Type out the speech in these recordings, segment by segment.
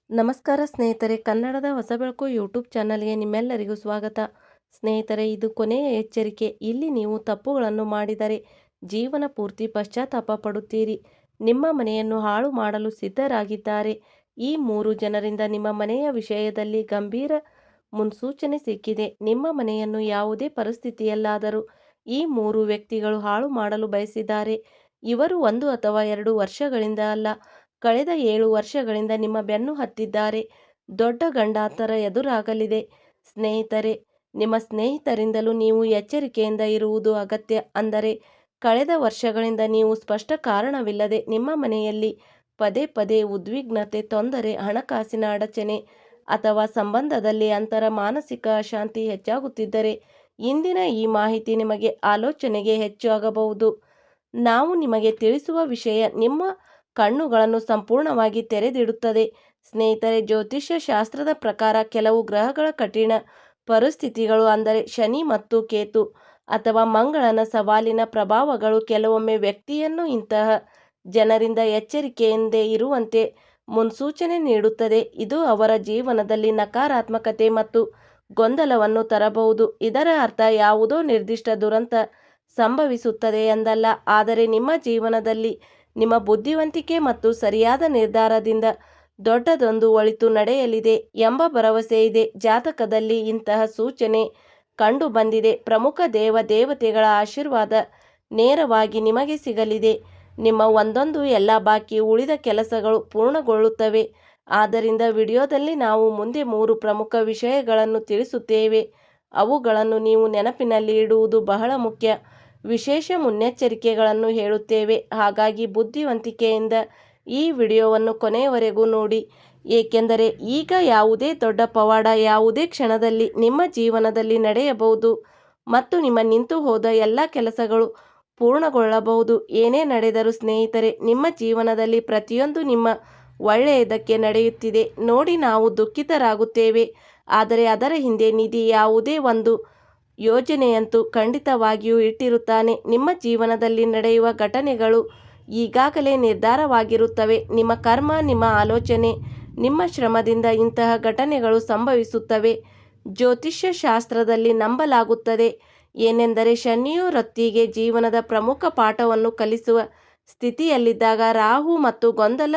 ನಮಸ್ಕಾರ ಸ್ನೇಹಿತರೆ, ಕನ್ನಡದ ಹೊಸಬೆಳಕು ಯೂಟ್ಯೂಬ್ ಚಾನಲ್ಗೆ ನಿಮ್ಮೆಲ್ಲರಿಗೂ ಸ್ವಾಗತ. ಸ್ನೇಹಿತರೆ, ಇದು ಕೊನೆಯ ಎಚ್ಚರಿಕೆ. ಇಲ್ಲಿ ನೀವು ತಪ್ಪುಗಳನ್ನು ಮಾಡಿದರೆ ಜೀವನ ಪೂರ್ತಿ ಪಶ್ಚಾತ್ತಾಪ ಪಡುತ್ತೀರಿ. ನಿಮ್ಮ ಮನೆಯನ್ನು ಹಾಳು ಮಾಡಲು ಸಿದ್ಧರಾಗಿದ್ದಾರೆ. ಈ 3 ಜನರಿಂದ ನಿಮ್ಮ ಮನೆಯ ವಿಷಯದಲ್ಲಿ ಗಂಭೀರ ಮುನ್ಸೂಚನೆ ಸಿಕ್ಕಿದೆ. ನಿಮ್ಮ ಮನೆಯನ್ನು ಯಾವುದೇ ಪರಿಸ್ಥಿತಿಯಲ್ಲಾದರೂ ಈ 3 ವ್ಯಕ್ತಿಗಳು ಹಾಳು ಮಾಡಲು ಬಯಸಿದ್ದಾರೆ. ಇವರು 1 ಅಥವಾ 2 ವರ್ಷಗಳಿಂದ ಅಲ್ಲ, ಕಳೆದ 7 ವರ್ಷಗಳಿಂದ ನಿಮ್ಮ ಬೆನ್ನು ಹತ್ತಿದ್ದಾರೆ. ದೊಡ್ಡ ಗಂಡಾಂತರ ಎದುರಾಗಲಿದೆ. ಸ್ನೇಹಿತರೆ, ನಿಮ್ಮ ಸ್ನೇಹಿತರಿಂದಲೂ ನೀವು ಎಚ್ಚರಿಕೆಯಿಂದ ಇರುವುದು ಅಗತ್ಯ. ಅಂದರೆ, ಕಳೆದ ವರ್ಷಗಳಿಂದ ನೀವು ಸ್ಪಷ್ಟ ಕಾರಣವಿಲ್ಲದೆ ನಿಮ್ಮ ಮನೆಯಲ್ಲಿ ಪದೇ ಪದೇ ಉದ್ವಿಗ್ನತೆ, ತೊಂದರೆ, ಹಣಕಾಸಿನ ಅಡಚಣೆ ಅಥವಾ ಸಂಬಂಧದಲ್ಲಿ ಅಂತರ, ಮಾನಸಿಕ ಅಶಾಂತಿ ಹೆಚ್ಚಾಗುತ್ತಿದ್ದರೆ ಇಂದಿನ ಈ ಮಾಹಿತಿ ನಿಮಗೆ ಆಲೋಚನೆಗೆ ಹೆಚ್ಚು ಆಗಬಹುದು. ನಾವು ನಿಮಗೆ ತಿಳಿಸುವ ವಿಷಯ ನಿಮ್ಮ ಕಣ್ಣುಗಳನ್ನು ಸಂಪೂರ್ಣವಾಗಿ ತೆರೆದಿಡುತ್ತದೆ. ಸ್ನೇಹಿತರೆ, ಜ್ಯೋತಿಷ್ಯ ಶಾಸ್ತ್ರದ ಪ್ರಕಾರ ಕೆಲವು ಗ್ರಹಗಳ ಕಠಿಣ ಪರಿಸ್ಥಿತಿಗಳು, ಅಂದರೆ ಶನಿ ಮತ್ತು ಕೇತು ಅಥವಾ ಮಂಗಳನ ಸವಾಲಿನ ಪ್ರಭಾವಗಳು, ಕೆಲವೊಮ್ಮೆ ವ್ಯಕ್ತಿಯನ್ನು ಇಂತಹ ಜನರಿಂದ ಎಚ್ಚರಿಕೆಯಿಂದ ಇರುವಂತೆ ಮುನ್ಸೂಚನೆ ನೀಡುತ್ತದೆ. ಇದು ಅವರ ಜೀವನದಲ್ಲಿ ನಕಾರಾತ್ಮಕತೆ ಮತ್ತು ಗೊಂದಲವನ್ನು ತರಬಹುದು. ಇದರ ಅರ್ಥ ಯಾವುದೋ ನಿರ್ದಿಷ್ಟ ದುರಂತ ಸಂಭವಿಸುತ್ತದೆ ಎಂದಲ್ಲ, ಆದರೆ ನಿಮ್ಮ ಜೀವನದಲ್ಲಿ ನಿಮ್ಮ ಬುದ್ಧಿವಂತಿಕೆ ಮತ್ತು ಸರಿಯಾದ ನಿರ್ಧಾರದಿಂದ ದೊಡ್ಡದೊಂದು ಒಳಿತು ನಡೆಯಲಿದೆ ಎಂಬ ಭರವಸೆ ಇದೆ. ಜಾತಕದಲ್ಲಿ ಇಂತಹ ಸೂಚನೆ ಕಂಡು ಬಂದಿದೆ. ಪ್ರಮುಖ ದೇವತೆಗಳ ಆಶೀರ್ವಾದ ನೇರವಾಗಿ ನಿಮಗೆ ಸಿಗಲಿದೆ. ನಿಮ್ಮ ಒಂದೊಂದು ಎಲ್ಲ ಬಾಕಿ ಉಳಿದ ಕೆಲಸಗಳು ಪೂರ್ಣಗೊಳ್ಳುತ್ತವೆ. ಆದ್ದರಿಂದ ವಿಡಿಯೋದಲ್ಲಿ ನಾವು ಮುಂದೆ 3 ಪ್ರಮುಖ ವಿಷಯಗಳನ್ನು ತಿಳಿಸುತ್ತೇವೆ. ಅವುಗಳನ್ನು ನೀವು ನೆನಪಿನಲ್ಲಿ ಇಡುವುದು ಬಹಳ ಮುಖ್ಯ. ವಿಶೇಷ ಮುನ್ನೆಚ್ಚರಿಕೆಗಳನ್ನು ಹೇಳುತ್ತೇವೆ. ಹಾಗಾಗಿ ಬುದ್ಧಿವಂತಿಕೆಯಿಂದ ಈ ವಿಡಿಯೋವನ್ನು ಕೊನೆಯವರೆಗೂ ನೋಡಿ. ಏಕೆಂದರೆ ಈಗ ಯಾವುದೇ ದೊಡ್ಡ ಪವಾಡ ಯಾವುದೇ ಕ್ಷಣದಲ್ಲಿ ನಿಮ್ಮ ಜೀವನದಲ್ಲಿ ನಡೆಯಬಹುದು ಮತ್ತು ನಿಮ್ಮ ನಿಂತು ಹೋದ ಎಲ್ಲ ಕೆಲಸಗಳು ಪೂರ್ಣಗೊಳ್ಳಬಹುದು. ಏನೇ ನಡೆದರೂ ಸ್ನೇಹಿತರೆ, ನಿಮ್ಮ ಜೀವನದಲ್ಲಿ ಪ್ರತಿಯೊಂದು ನಿಮ್ಮ ಒಳ್ಳೆಯದಕ್ಕೆ ನಡೆಯುತ್ತಿದೆ ನೋಡಿ ನಾವು ದುಃಖಿತರಾಗುತ್ತೇವೆ. ಆದರೆ ಅದರ ಹಿಂದೆ ನಿಧಿ ಯಾವುದೇ ಒಂದು ಯೋಜನೆಯಂತೂ ಖಂಡಿತವಾಗಿಯೂ ಇಟ್ಟಿರುತ್ತಾನೆ. ನಿಮ್ಮ ಜೀವನದಲ್ಲಿ ನಡೆಯುವ ಘಟನೆಗಳು ಈಗಾಗಲೇ ನಿರ್ಧಾರವಾಗಿರುತ್ತವೆ. ನಿಮ್ಮ ಕರ್ಮ, ನಿಮ್ಮ ಆಲೋಚನೆ, ನಿಮ್ಮ ಶ್ರಮದಿಂದ ಇಂತಹ ಘಟನೆಗಳು ಸಂಭವಿಸುತ್ತವೆ. ಜ್ಯೋತಿಷ್ಯ ಶಾಸ್ತ್ರದಲ್ಲಿ ನಂಬಲಾಗುತ್ತದೆ ಏನೆಂದರೆ, ಶನಿಯು ವ್ಯಕ್ತಿಗೆ ಜೀವನದ ಪ್ರಮುಖ ಪಾಠವನ್ನು ಕಲಿಸುವ ಸ್ಥಿತಿಯಲ್ಲಿದ್ದಾಗ ರಾಹು ಮತ್ತು ಗೊಂದಲ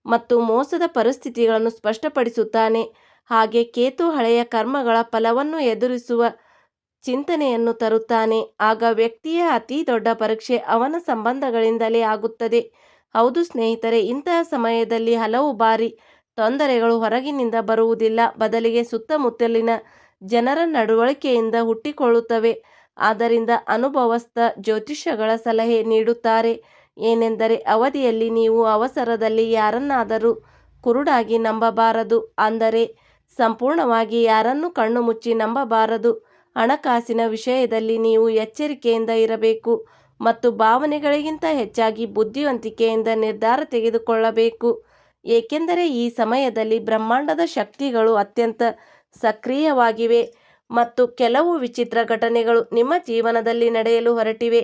ಮತ್ತು ಮೋಸದ ಪರಿಸ್ಥಿತಿಗಳನ್ನು ಸ್ಪಷ್ಟಪಡಿಸುತ್ತಾನೆ. ಹಾಗೆ ಕೇತು ಹಳೆಯ ಕರ್ಮಗಳ ಫಲವನ್ನು ಎದುರಿಸುವ ಚಿಂತನೆಯನ್ನು ತರುತ್ತಾನೆ. ಆಗ ವ್ಯಕ್ತಿಯ ಅತಿ ದೊಡ್ಡ ಪರೀಕ್ಷೆ ಅವನ ಸಂಬಂಧಗಳಿಂದಲೇ ಆಗುತ್ತದೆ. ಹೌದು ಸ್ನೇಹಿತರೆ, ಇಂತಹ ಸಮಯದಲ್ಲಿ ಹಲವು ಬಾರಿ ತೊಂದರೆಗಳು ಹೊರಗಿನಿಂದ ಬರುವುದಿಲ್ಲ, ಬದಲಿಗೆ ಸುತ್ತಮುತ್ತಲಿನ ಜನರ ನಡವಳಿಕೆಯಿಂದ ಹುಟ್ಟಿಕೊಳ್ಳುತ್ತವೆ. ಆದ್ದರಿಂದ ಅನುಭವಸ್ಥ ಜ್ಯೋತಿಷಿಗಳ ಸಲಹೆ ನೀಡುತ್ತಾರೆ ಏನೆಂದರೆ, ಅವಧಿಯಲ್ಲಿ ನೀವು ಅವಸರದಲ್ಲಿ ಯಾರನ್ನಾದರೂ ಕುರುಡಾಗಿ ನಂಬಬಾರದು. ಅಂದರೆ ಸಂಪೂರ್ಣವಾಗಿ ಯಾರನ್ನು ಕಣ್ಣು ಮುಚ್ಚಿ ನಂಬಬಾರದು. ಹಣಕಾಸಿನ ವಿಷಯದಲ್ಲಿ ನೀವು ಎಚ್ಚರಿಕೆಯಿಂದ ಇರಬೇಕು ಮತ್ತು ಭಾವನೆಗಳಿಗಿಂತ ಹೆಚ್ಚಾಗಿ ಬುದ್ಧಿವಂತಿಕೆಯಿಂದ ನಿರ್ಧಾರ ತೆಗೆದುಕೊಳ್ಳಬೇಕು. ಏಕೆಂದರೆ ಈ ಸಮಯದಲ್ಲಿ ಬ್ರಹ್ಮಾಂಡದ ಶಕ್ತಿಗಳು ಅತ್ಯಂತ ಸಕ್ರಿಯವಾಗಿವೆ ಮತ್ತು ಕೆಲವು ವಿಚಿತ್ರ ಘಟನೆಗಳು ನಿಮ್ಮ ಜೀವನದಲ್ಲಿ ನಡೆಯಲು ಹೊರಟಿವೆ.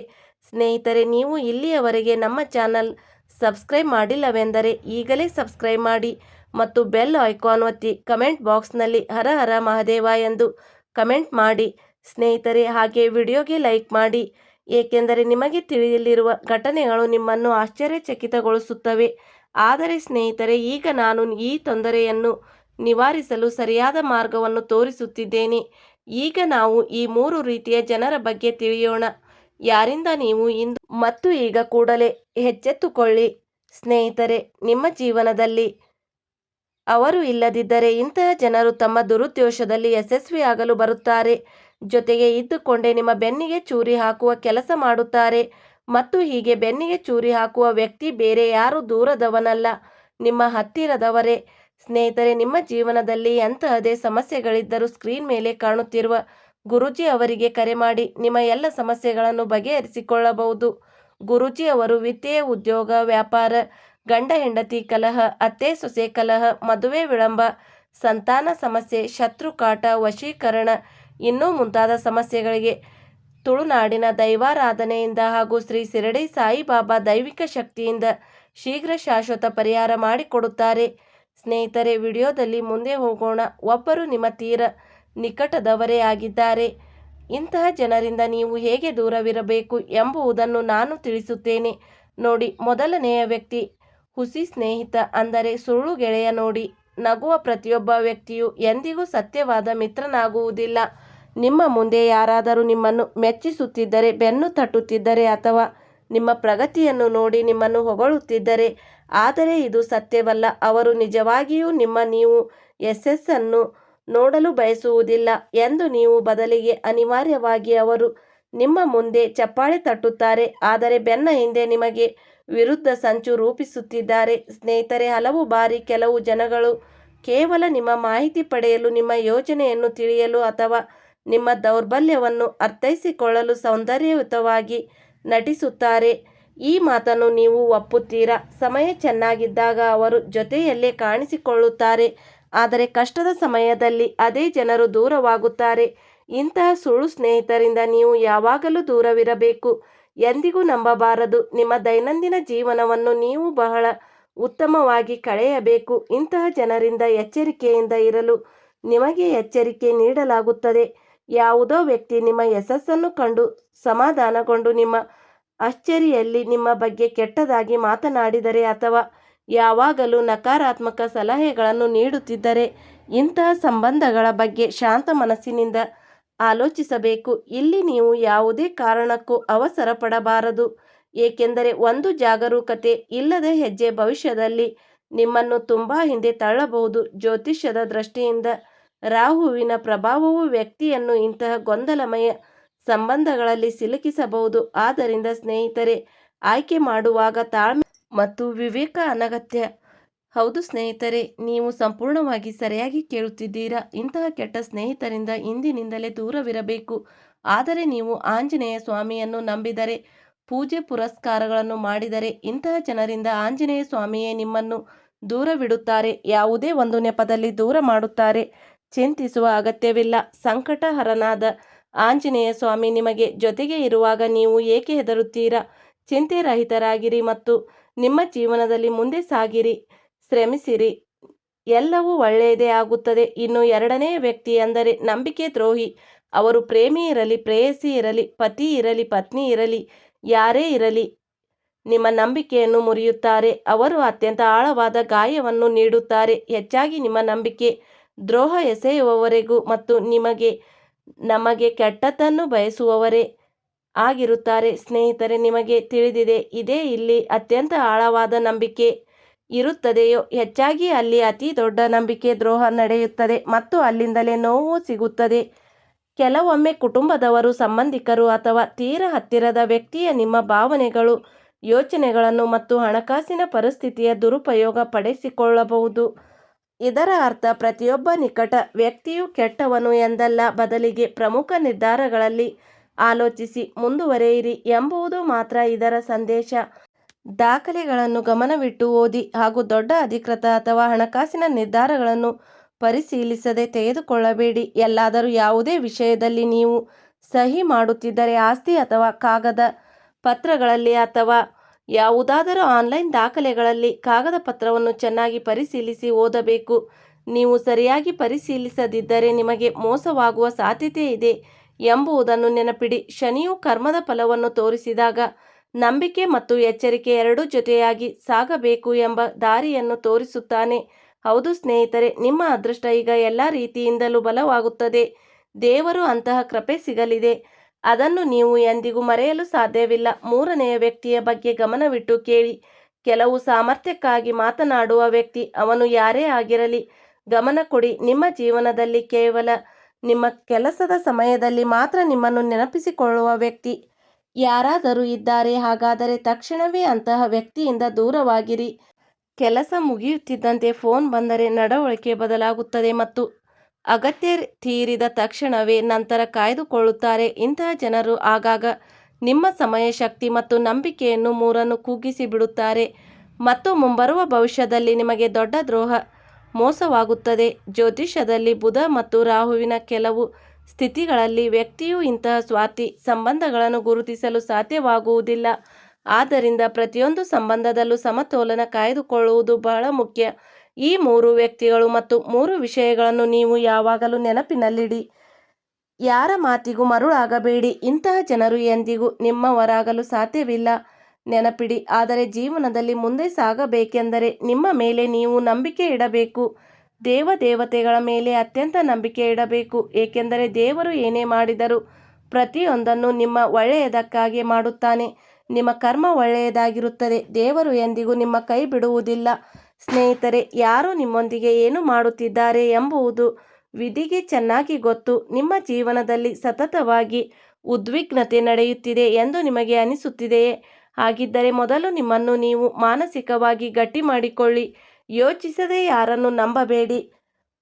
ಸ್ನೇಹಿತರೆ, ನೀವು ಇಲ್ಲಿಯವರೆಗೆ ನಮ್ಮ ಚಾನಲ್ ಸಬ್ಸ್ಕ್ರೈಬ್ ಮಾಡಿಲ್ಲವೆಂದರೆ ಈಗಲೇ ಸಬ್ಸ್ಕ್ರೈಬ್ ಮಾಡಿ ಮತ್ತು ಬೆಲ್ ಐಕಾನ್ ಒತ್ತಿ. ಕಮೆಂಟ್ ಬಾಕ್ಸ್ನಲ್ಲಿ ಹರ ಹರ ಮಹಾದೇವ ಎಂದು ಕಮೆಂಟ್ ಮಾಡಿ ಸ್ನೇಹಿತರೆ. ಹಾಗೆ ವಿಡಿಯೋಗೆ ಲೈಕ್ ಮಾಡಿ, ಏಕೆಂದರೆ ನಿಮಗೆ ತಿಳಿಯಲಿರುವ ಘಟನೆಗಳು ನಿಮ್ಮನ್ನು ಆಶ್ಚರ್ಯಚಕಿತಗೊಳಿಸುತ್ತವೆ. ಆದರೆ ಸ್ನೇಹಿತರೆ, ಈಗ ನಾನು ಈ ತೊಂದರೆಯನ್ನು ನಿವಾರಿಸಲು ಸರಿಯಾದ ಮಾರ್ಗವನ್ನು ತೋರಿಸುತ್ತಿದ್ದೇನೆ. ಈಗ ನಾವು ಈ 3 ರೀತಿಯ ಜನರ ಬಗ್ಗೆ ತಿಳಿಯೋಣ, ಯಾರಿಂದ ನೀವು ಇಂದು ಮತ್ತು ಈಗ ಕೂಡಲೇ ಎಚ್ಚೆತ್ತುಕೊಳ್ಳಿ. ಸ್ನೇಹಿತರೆ, ನಿಮ್ಮ ಜೀವನದಲ್ಲಿ ಅವರು ಇಲ್ಲದಿದ್ದರೆ ಇಂತಹ ಜನರು ತಮ್ಮ ದುರುದ್ದೇಶದಲ್ಲಿ ಯಶಸ್ವಿಯಾಗಲು ಬರುತ್ತಾರೆ. ಜೊತೆಗೆ ಇದ್ದುಕೊಂಡೇ ನಿಮ್ಮ ಬೆನ್ನಿಗೆ ಚೂರಿ ಹಾಕುವ ಕೆಲಸ ಮಾಡುತ್ತಾರೆ. ಮತ್ತು ಹೀಗೆ ಬೆನ್ನಿಗೆ ಚೂರಿ ಹಾಕುವ ವ್ಯಕ್ತಿ ಬೇರೆ ಯಾರೂ ದೂರದವನಲ್ಲ, ನಿಮ್ಮ ಹತ್ತಿರದವರೇ. ಸ್ನೇಹಿತರೆ, ನಿಮ್ಮ ಜೀವನದಲ್ಲಿ ಎಂತಹದೇ ಸಮಸ್ಯೆಗಳಿದ್ದರೂ ಸ್ಕ್ರೀನ್ ಮೇಲೆ ಕಾಣುತ್ತಿರುವ ಗುರೂಜಿ ಅವರಿಗೆ ಕರೆ ಮಾಡಿ ನಿಮ್ಮ ಎಲ್ಲ ಸಮಸ್ಯೆಗಳನ್ನು ಬಗೆಹರಿಸಿಕೊಳ್ಳಬಹುದು. ಗುರೂಜಿ ಅವರು ವಿದ್ಯೆ, ಉದ್ಯೋಗ, ವ್ಯಾಪಾರ, ಗಂಡ ಹೆಂಡತಿ ಕಲಹ, ಅತ್ತೆ ಸೊಸೆ ಕಲಹ, ಮದುವೆ ವಿಳಂಬ, ಸಂತಾನ ಸಮಸ್ಯೆ, ಶತ್ರು ಕಾಟ, ವಶೀಕರಣ ಇನ್ನೂ ಮುಂತಾದ ಸಮಸ್ಯೆಗಳಿಗೆ ತುಳುನಾಡಿನ ದೈವಾರಾಧನೆಯಿಂದ ಹಾಗೂ ಶ್ರೀ ಶಿರಡಿ ಸಾಯಿಬಾಬಾ ದೈವಿಕ ಶಕ್ತಿಯಿಂದ ಶೀಘ್ರ ಶಾಶ್ವತ ಪರಿಹಾರ ಮಾಡಿಕೊಡುತ್ತಾರೆ. ಸ್ನೇಹಿತರೆ, ವಿಡಿಯೋದಲ್ಲಿ ಮುಂದೆ ಹೋಗೋಣ. ಒಬ್ಬರು ನಿಮ್ಮ ತೀರ ನಿಕಟದವರೇ ಆಗಿದ್ದಾರೆ. ಇಂತಹ ಜನರಿಂದ ನೀವು ಹೇಗೆ ದೂರವಿರಬೇಕು ಎಂಬುದನ್ನು ನಾನು ತಿಳಿಸುತ್ತೇನೆ ನೋಡಿ. ಮೊದಲನೆಯ ವ್ಯಕ್ತಿ ಹುಸಿ ಸ್ನೇಹಿತ, ಅಂದರೆ ಸುಳ್ಳು ಗೆಳೆಯ. ನೋಡಿ, ನಗುವ ಪ್ರತಿಯೊಬ್ಬ ವ್ಯಕ್ತಿಯು ಎಂದಿಗೂ ಸತ್ಯವಾದ ಮಿತ್ರನಾಗುವುದಿಲ್ಲ. ನಿಮ್ಮ ಮುಂದೆ ಯಾರಾದರೂ ನಿಮ್ಮನ್ನು ಮೆಚ್ಚಿಸುತ್ತಿದ್ದರೆ, ಬೆನ್ನು ತಟ್ಟುತ್ತಿದ್ದರೆ ಅಥವಾ ನಿಮ್ಮ ಪ್ರಗತಿಯನ್ನು ನೋಡಿ ನಿಮ್ಮನ್ನು ಹೊಗಳುತ್ತಿದ್ದರೆ, ಆದರೆ ಇದು ಸತ್ಯವಲ್ಲ. ಅವರು ನಿಜವಾಗಿಯೂ ನೀವು ಯಶಸ್ಸನ್ನು ನೋಡಲು ಬಯಸುವುದಿಲ್ಲ ಎಂದು ನೀವು ಬದಲಿಗೆ ಅನಿವಾರ್ಯವಾಗಿ ಅವರು ನಿಮ್ಮ ಮುಂದೆ ಚಪ್ಪಾಳೆ ತಟ್ಟುತ್ತಾರೆ, ಆದರೆ ಬೆನ್ನ ಹಿಂದೆ ನಿಮಗೆ ವಿರುದ್ಧ ಸಂಚು ರೂಪಿಸುತ್ತಿದ್ದಾರೆ. ಸ್ನೇಹಿತರೆ, ಹಲವು ಬಾರಿ ಕೆಲವು ಜನಗಳು ಕೇವಲ ನಿಮ್ಮ ಮಾಹಿತಿ ಪಡೆಯಲು, ನಿಮ್ಮ ಯೋಜನೆಯನ್ನು ತಿಳಿಯಲು ಅಥವಾ ನಿಮ್ಮ ದೌರ್ಬಲ್ಯವನ್ನು ಅರ್ಥೈಸಿಕೊಳ್ಳಲು ಸೌಂದರ್ಯಯುತವಾಗಿ ನಟಿಸುತ್ತಾರೆ. ಈ ಮಾತನ್ನು ನೀವು ಒಪ್ಪುತ್ತೀರಾ? ಸಮಯ ಚೆನ್ನಾಗಿದ್ದಾಗ ಅವರು ಜೊತೆಯಲ್ಲೇ ಕಾಣಿಸಿಕೊಳ್ಳುತ್ತಾರೆ, ಆದರೆ ಕಷ್ಟದ ಸಮಯದಲ್ಲಿ ಅದೇ ಜನರು ದೂರವಾಗುತ್ತಾರೆ. ಇಂತಹ ಸುಳ್ಳು ಸ್ನೇಹಿತರಿಂದ ನೀವು ಯಾವಾಗಲೂ ದೂರವಿರಬೇಕು. ಎಂದಿಗೂ ನಂಬಬಾರದು. ನಿಮ್ಮ ದೈನಂದಿನ ಜೀವನವನ್ನು ನೀವು ಬಹಳ ಉತ್ತಮವಾಗಿ ಕಳೆಯಬೇಕು. ಇಂತಹ ಜನರಿಂದ ಎಚ್ಚರಿಕೆಯಿಂದ ಇರಲು ನಿಮಗೆ ಎಚ್ಚರಿಕೆ ನೀಡಲಾಗುತ್ತದೆ. ಯಾವುದೋ ವ್ಯಕ್ತಿ ನಿಮ್ಮ ಯಶಸ್ಸನ್ನು ಕಂಡು ಸಮಾಧಾನಗೊಂಡು ನಿಮ್ಮ ಅಚ್ಚರಿಯಲ್ಲಿ ನಿಮ್ಮ ಬಗ್ಗೆ ಕೆಟ್ಟದಾಗಿ ಮಾತನಾಡಿದರೆ ಅಥವಾ ಯಾವಾಗಲೂ ನಕಾರಾತ್ಮಕ ಸಲಹೆಗಳನ್ನು ನೀಡುತ್ತಿದ್ದರೆ, ಇಂತಹ ಸಂಬಂಧಗಳ ಬಗ್ಗೆ ಶಾಂತ ಮನಸ್ಸಿನಿಂದ ಆಲೋಚಿಸಬೇಕು. ಇಲ್ಲಿ ನೀವು ಯಾವುದೇ ಕಾರಣಕ್ಕೂ ಅವಸರ ಪಡಬಾರದು, ಏಕೆಂದರೆ ಒಂದು ಜಾಗರೂಕತೆ ಇಲ್ಲದ ಹೆಜ್ಜೆ ಭವಿಷ್ಯದಲ್ಲಿ ನಿಮ್ಮನ್ನು ತುಂಬಾ ಹಿಂದೆ ತಳ್ಳಬಹುದು. ಜ್ಯೋತಿಷ್ಯದ ದೃಷ್ಟಿಯಿಂದ ರಾಹುವಿನ ಪ್ರಭಾವವು ವ್ಯಕ್ತಿಯನ್ನು ಇಂತಹ ಗೊಂದಲಮಯ ಸಂಬಂಧಗಳಲ್ಲಿ ಸಿಲುಕಿಸಬಹುದು. ಆದ್ದರಿಂದ ಸ್ನೇಹಿತರೆ, ಆಯ್ಕೆ ಮಾಡುವಾಗ ತಾಳ್ಮೆ ಮತ್ತು ವಿವೇಕ ಅನಗತ್ಯ. ಹೌದು ಸ್ನೇಹಿತರೆ, ನೀವು ಸಂಪೂರ್ಣವಾಗಿ ಸರಿಯಾಗಿ ಕೇಳುತ್ತಿದ್ದೀರಾ. ಇಂತಹ ಕೆಟ್ಟ ಸ್ನೇಹಿತರಿಂದ ಇಂದಿನಿಂದಲೇ ದೂರವಿರಬೇಕು. ಆದರೆ ನೀವು ಆಂಜನೇಯ ಸ್ವಾಮಿಯನ್ನು ನಂಬಿದರೆ, ಪೂಜೆ ಪುರಸ್ಕಾರಗಳನ್ನು ಮಾಡಿದರೆ, ಇಂತಹ ಜನರಿಂದ ಆಂಜನೇಯ ಸ್ವಾಮಿಯೇ ನಿಮ್ಮನ್ನು ದೂರವಿಡುತ್ತಾರೆ. ಯಾವುದೇ ಒಂದು ನೆಪದಲ್ಲಿ ದೂರ ಮಾಡುತ್ತಾರೆ. ಚಿಂತಿಸುವ ಅಗತ್ಯವಿಲ್ಲ. ಸಂಕಟಹರನಾದ ಆಂಜನೇಯ ಸ್ವಾಮಿ ನಿಮಗೆ ಜೊತೆಗೆ ಇರುವಾಗ ನೀವು ಏಕೆ ಹೆದರುತ್ತೀರಾ? ಚಿಂತೆ ರಹಿತರಾಗಿರಿ ಮತ್ತು ನಿಮ್ಮ ಜೀವನದಲ್ಲಿ ಮುಂದೆ ಸಾಗಿರಿ, ಶ್ರಮಿಸಿರಿ, ಎಲ್ಲವೂ ಒಳ್ಳೆಯದೇ ಆಗುತ್ತದೆ. ಇನ್ನು ಎರಡನೆಯ ವ್ಯಕ್ತಿ ಅಂದರೆ ನಂಬಿಕೆ ದ್ರೋಹಿ. ಅವರು ಪ್ರೇಮಿ ಇರಲಿ, ಪ್ರೇಯಸಿ ಇರಲಿ, ಪತಿ ಇರಲಿ, ಪತ್ನಿ ಇರಲಿ, ಯಾರೇ ಇರಲಿ, ನಿಮ್ಮ ನಂಬಿಕೆಯನ್ನು ಮುರಿಯುತ್ತಾರೆ. ಅವರು ಅತ್ಯಂತ ಆಳವಾದ ಗಾಯವನ್ನು ನೀಡುತ್ತಾರೆ, ಹೆಚ್ಚಾಗಿ ನಿಮ್ಮ ನಂಬಿಕೆ ದ್ರೋಹ ಎಸೆಯುವವರೆಗೂ, ಮತ್ತು ನಮಗೆ ಕೆಟ್ಟದ್ದನ್ನು ಬಯಸುವವರೇ ಆಗಿರುತ್ತಾರೆ. ಸ್ನೇಹಿತರೆ, ನಿಮಗೆ ತಿಳಿದಿದೆ, ಇದೇ ಇಲ್ಲಿ ಅತ್ಯಂತ ಆಳವಾದ ನಂಬಿಕೆ ಇರುತ್ತದೆಯೋ ಹೆಚ್ಚಾಗಿ ಅಲ್ಲಿ ಅತಿ ದೊಡ್ಡ ನಂಬಿಕೆ ದ್ರೋಹ ನಡೆಯುತ್ತದೆ ಮತ್ತು ಅಲ್ಲಿಂದಲೇ ನೋವು ಸಿಗುತ್ತದೆ. ಕೆಲವೊಮ್ಮೆ ಕುಟುಂಬದವರು, ಸಂಬಂಧಿಕರು ಅಥವಾ ತೀರಾ ಹತ್ತಿರದ ವ್ಯಕ್ತಿಯ ನಿಮ್ಮ ಭಾವನೆಗಳು, ಯೋಚನೆಗಳನ್ನು ಮತ್ತು ಹಣಕಾಸಿನ ಪರಿಸ್ಥಿತಿಯ ದುರುಪಯೋಗ ಪಡಿಸಿಕೊಳ್ಳಬಹುದು. ಇದರ ಅರ್ಥ ಪ್ರತಿಯೊಬ್ಬ ನಿಕಟ ವ್ಯಕ್ತಿಯು ಕೆಟ್ಟವನು ಎಂದಲ್ಲ, ಬದಲಿಗೆ ಪ್ರಮುಖ ನಿರ್ಧಾರಗಳಲ್ಲಿ ಆಲೋಚಿಸಿ ಮುಂದುವರಿಯಿರಿ ಎಂಬುದು ಮಾತ್ರ ಇದರ ಸಂದೇಶ. ದಾಖಲೆಗಳನ್ನು ಗಮನವಿಟ್ಟು ಓದಿ ಹಾಗೂ ದೊಡ್ಡ ಅಧಿಕೃತ ಅಥವಾ ಹಣಕಾಸಿನ ನಿರ್ಧಾರಗಳನ್ನು ಪರಿಶೀಲಿಸದೆ ತೆಗೆದುಕೊಳ್ಳಬೇಡಿ. ಎಲ್ಲಾದರೂ ಯಾವುದೇ ವಿಷಯದಲ್ಲಿ ನೀವು ಸಹಿ ಮಾಡುತ್ತಿದ್ದರೆ, ಆಸ್ತಿ ಅಥವಾ ಕಾಗದ ಪತ್ರಗಳಲ್ಲಿ ಅಥವಾ ಯಾವುದಾದರೂ ಆನ್ಲೈನ್ ದಾಖಲೆಗಳಲ್ಲಿ ಕಾಗದ ಪತ್ರವನ್ನು ಚೆನ್ನಾಗಿ ಪರಿಶೀಲಿಸಿ ಓದಬೇಕು. ನೀವು ಸರಿಯಾಗಿ ಪರಿಶೀಲಿಸದಿದ್ದರೆ ನಿಮಗೆ ಮೋಸವಾಗುವ ಸಾಧ್ಯತೆ ಇದೆ ಎಂಬುದನ್ನು ನೆನಪಿಡಿ. ಶನಿಯು ಕರ್ಮದ ಫಲವನ್ನು ತೋರಿಸಿದಾಗ ನಂಬಿಕೆ ಮತ್ತು ಎಚ್ಚರಿಕೆ ಎರಡೂ ಜೊತೆಯಾಗಿ ಸಾಗಬೇಕು ಎಂಬ ದಾರಿಯನ್ನು ತೋರಿಸುತ್ತಾನೆ. ಹೌದು ಸ್ನೇಹಿತರೆ, ನಿಮ್ಮ ಅದೃಷ್ಟ ಈಗ ಎಲ್ಲ ರೀತಿಯಿಂದಲೂ ಬಲವಾಗುತ್ತದೆ. ದೇವರು ಅಂತಹ ಕೃಪೆ ಸಿಗಲಿದೆ, ಅದನ್ನು ನೀವು ಎಂದಿಗೂ ಮರೆಯಲು ಸಾಧ್ಯವಿಲ್ಲ. ಮೂರನೆಯ ವ್ಯಕ್ತಿಯ ಬಗ್ಗೆ ಗಮನವಿಟ್ಟು ಕೇಳಿ. ಕೆಲವು ಸಾಮರ್ಥ್ಯಕ್ಕಾಗಿ ಮಾತನಾಡುವ ವ್ಯಕ್ತಿ, ಅವನು ಯಾರೇ ಆಗಿರಲಿ, ಗಮನ ಕೊಡಿ. ನಿಮ್ಮ ಜೀವನದಲ್ಲಿ ಕೇವಲ ನಿಮ್ಮ ಕೆಲಸದ ಸಮಯದಲ್ಲಿ ಮಾತ್ರ ನಿಮ್ಮನ್ನು ನೆನಪಿಸಿಕೊಳ್ಳುವ ವ್ಯಕ್ತಿ ಯಾರಾದರೂ ಇದ್ದಾರೆ, ಹಾಗಾದರೆ ತಕ್ಷಣವೇ ಅಂತಹ ವ್ಯಕ್ತಿಯಿಂದ ದೂರವಾಗಿರಿ. ಕೆಲಸ ಮುಗಿಯುತ್ತಿದ್ದಂತೆ ಫೋನ್ ಬಂದರೆ ನಡವಳಿಕೆ ಬದಲಾಗುತ್ತದೆ ಮತ್ತು ಅಗತ್ಯ ತೀರಿದ ತಕ್ಷಣವೇ ನಂತರ ಕಾಯ್ದುಕೊಳ್ಳುತ್ತಾರೆ. ಇಂತಹ ಜನರು ಆಗಾಗ ನಿಮ್ಮ ಸಮಯ, ಶಕ್ತಿ ಮತ್ತು ನಂಬಿಕೆಯನ್ನು ಮೂರನ್ನು ಕುಗ್ಗಿಸಿ ಬಿಡುತ್ತಾರೆ ಮತ್ತು ಮುಂಬರುವ ಭವಿಷ್ಯದಲ್ಲಿ ನಿಮಗೆ ದೊಡ್ಡ ದ್ರೋಹ, ಮೋಸವಾಗುತ್ತದೆ. ಜ್ಯೋತಿಷ್ಯದಲ್ಲಿ ಬುಧ ಮತ್ತು ರಾಹುವಿನ ಕೆಲವು ಸ್ಥಿತಿಗಳಲ್ಲಿ ವ್ಯಕ್ತಿಯು ಇಂತಹ ಸ್ವಾರ್ಥಿ ಸಂಬಂಧಗಳನ್ನು ಗುರುತಿಸಲು ಸಾಧ್ಯವಾಗುವುದಿಲ್ಲ. ಆದ್ದರಿಂದ ಪ್ರತಿಯೊಂದು ಸಂಬಂಧದಲ್ಲೂ ಸಮತೋಲನ ಕಾಯ್ದುಕೊಳ್ಳುವುದು ಬಹಳ ಮುಖ್ಯ. ಈ 3 ವ್ಯಕ್ತಿಗಳು ಮತ್ತು 3 ವಿಷಯಗಳನ್ನು ನೀವು ಯಾವಾಗಲೂ ನೆನಪಿನಲ್ಲಿಡಿ. ಯಾರ ಮಾತಿಗೂ ಮರುಳಾಗಬೇಡಿ. ಇಂತಹ ಜನರು ಎಂದಿಗೂ ನಿಮ್ಮವರಾಗಲು ಸಾಧ್ಯವಿಲ್ಲ. ನೆನಪಿಡಿ, ಆದರೆ ಜೀವನದಲ್ಲಿ ಮುಂದೆ ಸಾಗಬೇಕೆಂದರೆ ನಿಮ್ಮ ಮೇಲೆ ನೀವು ನಂಬಿಕೆ ಇಡಬೇಕು. ದೇವತೆಗಳ ಮೇಲೆ ಅತ್ಯಂತ ನಂಬಿಕೆ ಇಡಬೇಕು. ಏಕೆಂದರೆ ದೇವರು ಏನೇ ಮಾಡಿದರೂ ಪ್ರತಿಯೊಂದನ್ನು ನಿಮ್ಮ ಒಳ್ಳೆಯದಕ್ಕಾಗಿ ಮಾಡುತ್ತಾನೆ. ನಿಮ್ಮ ಕರ್ಮ ಒಳ್ಳೆಯದಾಗಿರುತ್ತದೆ. ದೇವರು ಎಂದಿಗೂ ನಿಮ್ಮ ಕೈ ಬಿಡುವುದಿಲ್ಲ. ಸ್ನೇಹಿತರೆ, ಯಾರು ನಿಮ್ಮೊಂದಿಗೆ ಏನು ಮಾಡುತ್ತಿದ್ದಾರೆ ಎಂಬುದು ವಿಧಿಗೆ ಚೆನ್ನಾಗಿ ಗೊತ್ತು. ನಿಮ್ಮ ಜೀವನದಲ್ಲಿ ಸತತವಾಗಿ ಉದ್ವಿಗ್ನತೆ ನಡೆಯುತ್ತಿದೆ ಎಂದು ನಿಮಗೆ ಅನಿಸುತ್ತಿದೆಯೇ? ಹಾಗಿದ್ದರೆ ಮೊದಲು ನಿಮ್ಮನ್ನು ನೀವು ಮಾನಸಿಕವಾಗಿ ಗಟ್ಟಿ ಮಾಡಿಕೊಳ್ಳಿ. ಯೋಚಿಸದೆ ಯಾರನ್ನು ನಂಬಬೇಡಿ.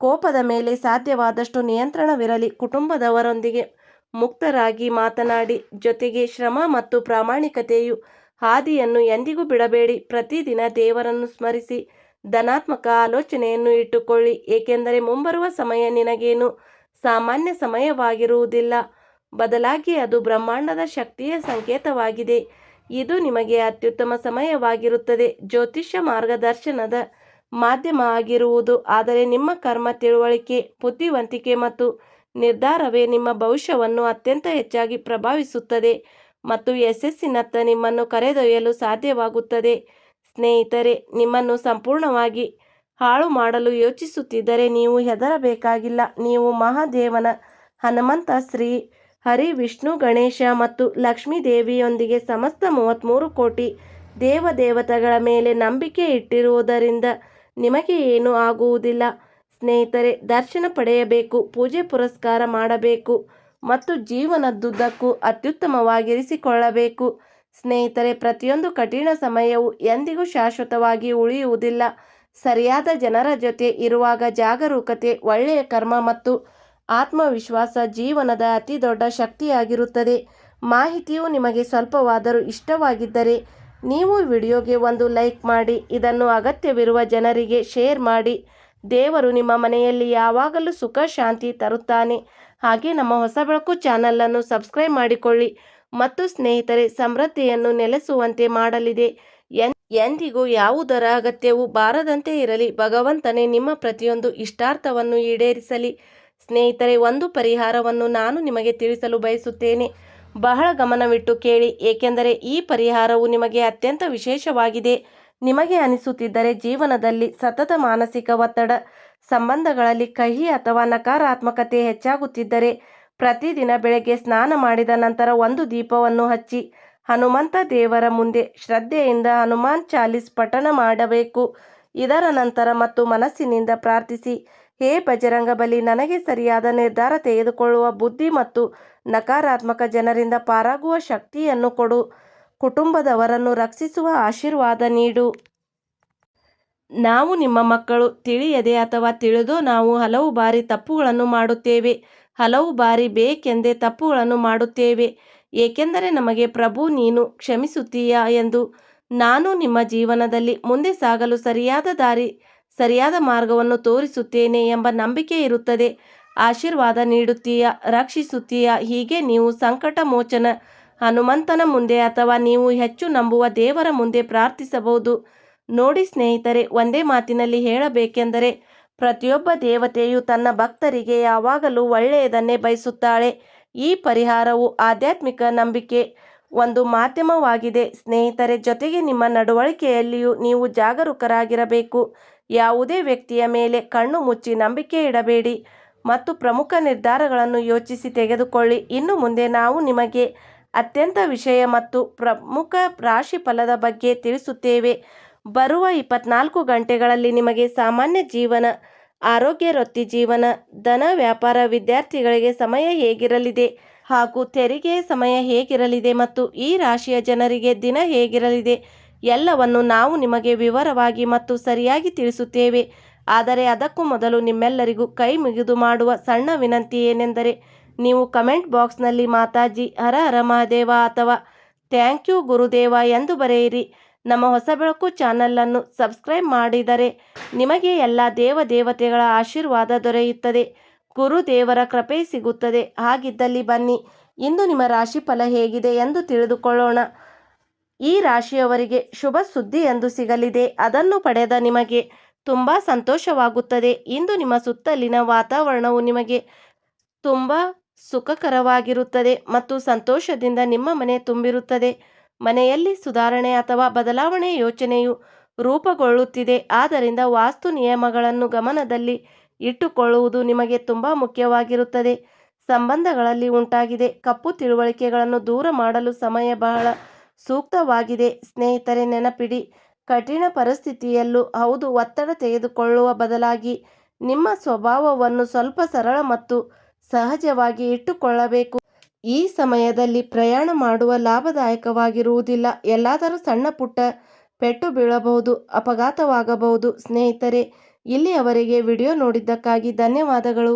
ಕೋಪದ ಮೇಲೆ ಸಾಧ್ಯವಾದಷ್ಟು ನಿಯಂತ್ರಣವಿರಲಿ. ಕುಟುಂಬದವರೊಂದಿಗೆ ಮುಕ್ತರಾಗಿ ಮಾತನಾಡಿ. ಜೊತೆಗೆ ಶ್ರಮ ಮತ್ತು ಪ್ರಾಮಾಣಿಕತೆಯು ಹಾದಿಯನ್ನು ಎಂದಿಗೂ ಬಿಡಬೇಡಿ. ಪ್ರತಿದಿನ ದೇವರನ್ನು ಸ್ಮರಿಸಿ ಧನಾತ್ಮಕ ಆಲೋಚನೆಯನ್ನು ಇಟ್ಟುಕೊಳ್ಳಿ. ಏಕೆಂದರೆ ಮುಂಬರುವ ಸಮಯ ನಿನಗೇನು ಸಾಮಾನ್ಯ ಸಮಯವಾಗಿರುವುದಿಲ್ಲ. ಬದಲಾಗಿ ಅದು ಬ್ರಹ್ಮಾಂಡದ ಶಕ್ತಿಯ ಸಂಕೇತವಾಗಿದೆ. ಇದು ನಿಮಗೆ ಅತ್ಯುತ್ತಮ ಸಮಯವಾಗಿರುತ್ತದೆ. ಜ್ಯೋತಿಷ್ಯ ಮಾರ್ಗದರ್ಶನದ ಮಾಧ್ಯಮ ಆಗಿರುವುದು. ಆದರೆ ನಿಮ್ಮ ಕರ್ಮ, ತಿಳುವಳಿಕೆ, ಬುದ್ಧಿವಂತಿಕೆ ಮತ್ತು ನಿರ್ಧಾರವೇ ನಿಮ್ಮ ಭವಿಷ್ಯವನ್ನು ಅತ್ಯಂತ ಹೆಚ್ಚಾಗಿ ಪ್ರಭಾವಿಸುತ್ತದೆ ಮತ್ತು ಯಶಸ್ಸಿನತ್ತ ನಿಮ್ಮನ್ನು ಕರೆದೊಯ್ಯಲು ಸಾಧ್ಯವಾಗುತ್ತದೆ. ಸ್ನೇಹಿತರೆ, ನಿಮ್ಮನ್ನು ಸಂಪೂರ್ಣವಾಗಿ ಹಾಳು ಮಾಡಲು ಯೋಚಿಸುತ್ತಿದ್ದರೆ ನೀವು ಹೆದರಬೇಕಾಗಿಲ್ಲ. ನೀವು ಮಹಾದೇವನ, ಹನುಮಂತ, ಶ್ರೀ ಹರಿ, ವಿಷ್ಣು, ಗಣೇಶ ಮತ್ತು ಲಕ್ಷ್ಮೀ ದೇವಿಯೊಂದಿಗೆ ಸಮಸ್ತ 33 ಕೋಟಿ ದೇವತೆಗಳ ಮೇಲೆ ನಂಬಿಕೆ ಇಟ್ಟಿರುವುದರಿಂದ ನಿಮಗೆ ಏನೂ ಆಗುವುದಿಲ್ಲ. ಸ್ನೇಹಿತರೆ, ದರ್ಶನ ಪಡೆಯಬೇಕು, ಪೂಜೆ ಪುರಸ್ಕಾರ ಮಾಡಬೇಕು ಮತ್ತು ಜೀವನದುದ್ದಕ್ಕೂ ಅತ್ಯುತ್ತಮವಾಗಿರಿಸಿಕೊಳ್ಳಬೇಕು. ಸ್ನೇಹಿತರೆ, ಪ್ರತಿಯೊಂದು ಕಠಿಣ ಸಮಯವು ಎಂದಿಗೂ ಶಾಶ್ವತವಾಗಿ ಉಳಿಯುವುದಿಲ್ಲ. ಸರಿಯಾದ ಜನರ ಜೊತೆ ಇರುವಾಗ ಜಾಗರೂಕತೆ, ಒಳ್ಳೆಯ ಕರ್ಮ ಮತ್ತು ಆತ್ಮವಿಶ್ವಾಸ ಜೀವನದ ಅತಿದೊಡ್ಡ ಶಕ್ತಿಯಾಗಿರುತ್ತದೆ. ಮಾಹಿತಿಯು ನಿಮಗೆ ಸ್ವಲ್ಪವಾದರೂ ಇಷ್ಟವಾಗಿದ್ದರೆ ನೀವು ವಿಡಿಯೋಗೆ ಒಂದು ಲೈಕ್ ಮಾಡಿ. ಇದನ್ನು ಅಗತ್ಯವಿರುವ ಜನರಿಗೆ ಶೇರ್ ಮಾಡಿ. ದೇವರು ನಿಮ್ಮ ಮನೆಯಲ್ಲಿ ಯಾವಾಗಲೂ ಸುಖ ಶಾಂತಿ ತರುತ್ತಾನೆ. ಹಾಗೆ ನಮ್ಮ ಹೊಸ ಬೆಳಕು ಚಾನಲನ್ನು ಸಬ್ಸ್ಕ್ರೈಬ್ ಮಾಡಿಕೊಳ್ಳಿ ಮತ್ತು ಸ್ನೇಹಿತರೆ, ಸಮೃದ್ಧಿಯನ್ನು ನೆಲೆಸುವಂತೆ ಮಾಡಲಿದೆ. ಎಂದಿಗೂ ಯಾವುದರ ಅಗತ್ಯವೂ ಬಾರದಂತೆ ಇರಲಿ. ಭಗವಂತನೇ ನಿಮ್ಮ ಪ್ರತಿಯೊಂದು ಇಷ್ಟಾರ್ಥವನ್ನು ಈಡೇರಿಸಲಿ. ಸ್ನೇಹಿತರೆ, ಒಂದು ಪರಿಹಾರವನ್ನು ನಾನು ನಿಮಗೆ ತಿಳಿಸಲು ಬಯಸುತ್ತೇನೆ. ಬಹಳ ಗಮನವಿಟ್ಟು ಕೇಳಿ, ಏಕೆಂದರೆ ಈ ಪರಿಹಾರವು ನಿಮಗೆ ಅತ್ಯಂತ ವಿಶೇಷವಾಗಿದೆ. ನಿಮಗೆ ಅನಿಸುತ್ತಿದ್ದರೆ ಜೀವನದಲ್ಲಿ ಸತತ ಮಾನಸಿಕ ಒತ್ತಡ, ಸಂಬಂಧಗಳಲ್ಲಿ ಕಹಿ ಅಥವಾ ನಕಾರಾತ್ಮಕತೆ ಹೆಚ್ಚಾಗುತ್ತಿದ್ದರೆ ಪ್ರತಿದಿನ ಬೆಳಗ್ಗೆ ಸ್ನಾನ ಮಾಡಿದ ನಂತರ ಒಂದು ದೀಪವನ್ನು ಹಚ್ಚಿ ಹನುಮಂತ ದೇವರ ಮುಂದೆ ಶ್ರದ್ಧೆಯಿಂದ ಹನುಮಾನ್ ಚಾಲೀಸ್ ಪಠಣ ಮಾಡಬೇಕು. ಇದರ ನಂತರ ಮತ್ತು ಮನಸ್ಸಿನಿಂದ ಪ್ರಾರ್ಥಿಸಿ, ಹೇ ಬಜರಂಗ ಬಲಿ, ನನಗೆ ಸರಿಯಾದ ನಿರ್ಧಾರ ತೆಗೆದುಕೊಳ್ಳುವ ಬುದ್ಧಿ ಮತ್ತು ನಕಾರಾತ್ಮಕ ಜನರಿಂದ ಪಾರಾಗುವ ಶಕ್ತಿಯನ್ನು ಕೊಡು. ಕುಟುಂಬದವರನ್ನು ರಕ್ಷಿಸುವ ಆಶೀರ್ವಾದ ನೀಡು. ನಾವು ನಿಮ್ಮ ಮಕ್ಕಳು. ತಿಳಿಯದೆ ಅಥವಾ ತಿಳಿದೋ ನಾವು ಹಲವು ಬಾರಿ ತಪ್ಪುಗಳನ್ನು ಮಾಡುತ್ತೇವೆ. ಹಲವು ಬಾರಿ ಬೇಕೆಂದೇ ತಪ್ಪುಗಳನ್ನು ಮಾಡುತ್ತೇವೆ. ಏಕೆಂದರೆ ನಮಗೆ ಪ್ರಭು ನೀನು ಕ್ಷಮಿಸುತ್ತೀಯಾ ಎಂದು ನಾನು ನಿಮ್ಮ ಜೀವನದಲ್ಲಿ ಮುಂದೆ ಸಾಗಲು ಸರಿಯಾದ ದಾರಿ, ಸರಿಯಾದ ಮಾರ್ಗವನ್ನು ತೋರಿಸುತ್ತೇನೆ ಎಂಬ ನಂಬಿಕೆ ಇರುತ್ತದೆ. ಆಶೀರ್ವಾದ ನೀಡುತ್ತೀಯಾ, ರಕ್ಷಿಸುತ್ತೀಯಾ. ಹೀಗೆ ನೀವು ಸಂಕಟ ಮೋಚನ ಹನುಮಂತನ ಮುಂದೆ ಅಥವಾ ನೀವು ಹೆಚ್ಚು ನಂಬುವ ದೇವರ ಮುಂದೆ ಪ್ರಾರ್ಥಿಸಬಹುದು. ನೋಡಿ ಸ್ನೇಹಿತರೆ, ಒಂದೇ ಮಾತಿನಲ್ಲಿ ಹೇಳಬೇಕೆಂದರೆ ಪ್ರತಿಯೊಬ್ಬ ದೇವತೆಯು ತನ್ನ ಭಕ್ತರಿಗೆ ಯಾವಾಗಲೂ ಒಳ್ಳೆಯದನ್ನೇ ಬಯಸುತ್ತಾಳೆ. ಈ ಪರಿಹಾರವು ಆಧ್ಯಾತ್ಮಿಕ ನಂಬಿಕೆ ಒಂದು ಮಾಧ್ಯಮವಾಗಿದೆ ಸ್ನೇಹಿತರೆ. ಜೊತೆಗೆ ನಿಮ್ಮ ನಡವಳಿಕೆಯಲ್ಲಿಯೂ ನೀವು ಜಾಗರೂಕರಾಗಿರಬೇಕು. ಯಾವುದೇ ವ್ಯಕ್ತಿಯ ಮೇಲೆ ಕಣ್ಣು ಮುಚ್ಚಿ ನಂಬಿಕೆ ಇಡಬೇಡಿ ಮತ್ತು ಪ್ರಮುಖ ನಿರ್ಧಾರಗಳನ್ನು ಯೋಚಿಸಿ ತೆಗೆದುಕೊಳ್ಳಿ. ಇನ್ನು ಮುಂದೆ ನಾವು ನಿಮಗೆ ಅತ್ಯಂತ ವಿಷಯ ಮತ್ತು ಪ್ರಮುಖ ರಾಶಿ ಫಲದ ಬಗ್ಗೆ ತಿಳಿಸುತ್ತೇವೆ. ಬರುವ 24 ಗಂಟೆಗಳಲ್ಲಿ ನಿಮಗೆ ಸಾಮಾನ್ಯ ಜೀವನ, ಆರೋಗ್ಯ, ವೃತ್ತಿ ಜೀವನ, ಧನ, ವ್ಯಾಪಾರ, ವಿದ್ಯಾರ್ಥಿಗಳಿಗೆ ಸಮಯ ಹೇಗಿರಲಿದೆ ಹಾಗೂ ತೆರಿಗೆಯ ಸಮಯ ಹೇಗಿರಲಿದೆ ಮತ್ತು ಈ ರಾಶಿಯ ಜನರಿಗೆ ದಿನ ಹೇಗಿರಲಿದೆ ಎಲ್ಲವನ್ನು ನಾವು ನಿಮಗೆ ವಿವರವಾಗಿ ಮತ್ತು ಸರಿಯಾಗಿ ತಿಳಿಸುತ್ತೇವೆ. ಆದರೆ ಅದಕ್ಕೂ ಮೊದಲು ನಿಮ್ಮೆಲ್ಲರಿಗೂ ಕೈ ಮುಗಿದು ಮಾಡುವ ಸಣ್ಣ ವಿನಂತಿ ಏನೆಂದರೆ ನೀವು ಕಮೆಂಟ್ ಬಾಕ್ಸ್ನಲ್ಲಿ ಮಾತಾಜಿ, ಹರ ಹರ ಮಹಾದೇವ ಅಥವಾ ಥ್ಯಾಂಕ್ ಯು ಗುರುದೇವ ಎಂದು ಬರೆಯಿರಿ. ನಮ್ಮ ಹೊಸ ಬೆಳಕು ಚಾನಲನ್ನು ಸಬ್ಸ್ಕ್ರೈಬ್ ಮಾಡಿದರೆ ನಿಮಗೆ ಎಲ್ಲ ದೇವತೆಗಳ ಆಶೀರ್ವಾದ ದೊರೆಯುತ್ತದೆ, ಗುರುದೇವರ ಕೃಪೆ ಸಿಗುತ್ತದೆ. ಹಾಗಿದ್ದಲ್ಲಿ ಬನ್ನಿ ಇಂದು ನಿಮ್ಮ ರಾಶಿಫಲ ಹೇಗಿದೆ ಎಂದು ತಿಳಿದುಕೊಳ್ಳೋಣ. ಈ ರಾಶಿಯವರಿಗೆ ಶುಭ ಸುದ್ದಿ ಎಂದು ಸಿಗಲಿದೆ. ಅದನ್ನು ಪಡೆದ ನಿಮಗೆ ತುಂಬ ಸಂತೋಷವಾಗುತ್ತದೆ. ಇಂದು ನಿಮ್ಮ ಸುತ್ತಲಿನ ವಾತಾವರಣವು ನಿಮಗೆ ತುಂಬ ಸುಖಕರವಾಗಿರುತ್ತದೆ ಮತ್ತು ಸಂತೋಷದಿಂದ ನಿಮ್ಮ ಮನೆ ತುಂಬಿರುತ್ತದೆ. ಮನೆಯಲ್ಲಿ ಸುಧಾರಣೆ ಅಥವಾ ಬದಲಾವಣೆ ಯೋಚನೆಯು ರೂಪುಗೊಳ್ಳುತ್ತಿದೆ. ಆದ್ದರಿಂದ ವಾಸ್ತು ನಿಯಮಗಳನ್ನು ಗಮನದಲ್ಲಿ ಇಟ್ಟುಕೊಳ್ಳುವುದು ನಿಮಗೆ ತುಂಬ ಮುಖ್ಯವಾಗಿರುತ್ತದೆ. ಸಂಬಂಧಗಳಲ್ಲಿ ಉಂಟಾಗಿದೆ ಕಪ್ಪು ತಿಳುವಳಿಕೆಗಳನ್ನು ದೂರ ಮಾಡಲು ಸಮಯ ಬಹಳ ಸೂಕ್ತವಾಗಿದೆ. ಸ್ನೇಹಿತರೆ, ನೆನಪಿಡಿ, ಕಠಿಣ ಪರಿಸ್ಥಿತಿಯಲ್ಲೂ ಹೌದು ಒತ್ತಡ ತೆಗೆದುಕೊಳ್ಳುವ ಬದಲಾಗಿ ನಿಮ್ಮ ಸ್ವಭಾವವನ್ನು ಸ್ವಲ್ಪ ಸರಳ ಮತ್ತು ಸಹಜವಾಗಿ ಇಟ್ಟುಕೊಳ್ಳಬೇಕು. ಈ ಸಮಯದಲ್ಲಿ ಪ್ರಯಾಣ ಮಾಡುವ ಲಾಭದಾಯಕವಾಗಿರುವುದಿಲ್ಲ. ಎಲ್ಲಾದರೂ ಸಣ್ಣ ಪುಟ್ಟ ಪೆಟ್ಟು ಬೀಳಬಹುದು, ಅಪಘಾತವಾಗಬಹುದು. ಸ್ನೇಹಿತರೆ, ಇಲ್ಲಿಯವರೆಗೆ ವಿಡಿಯೋ ನೋಡಿದ್ದಕ್ಕಾಗಿ ಧನ್ಯವಾದಗಳು.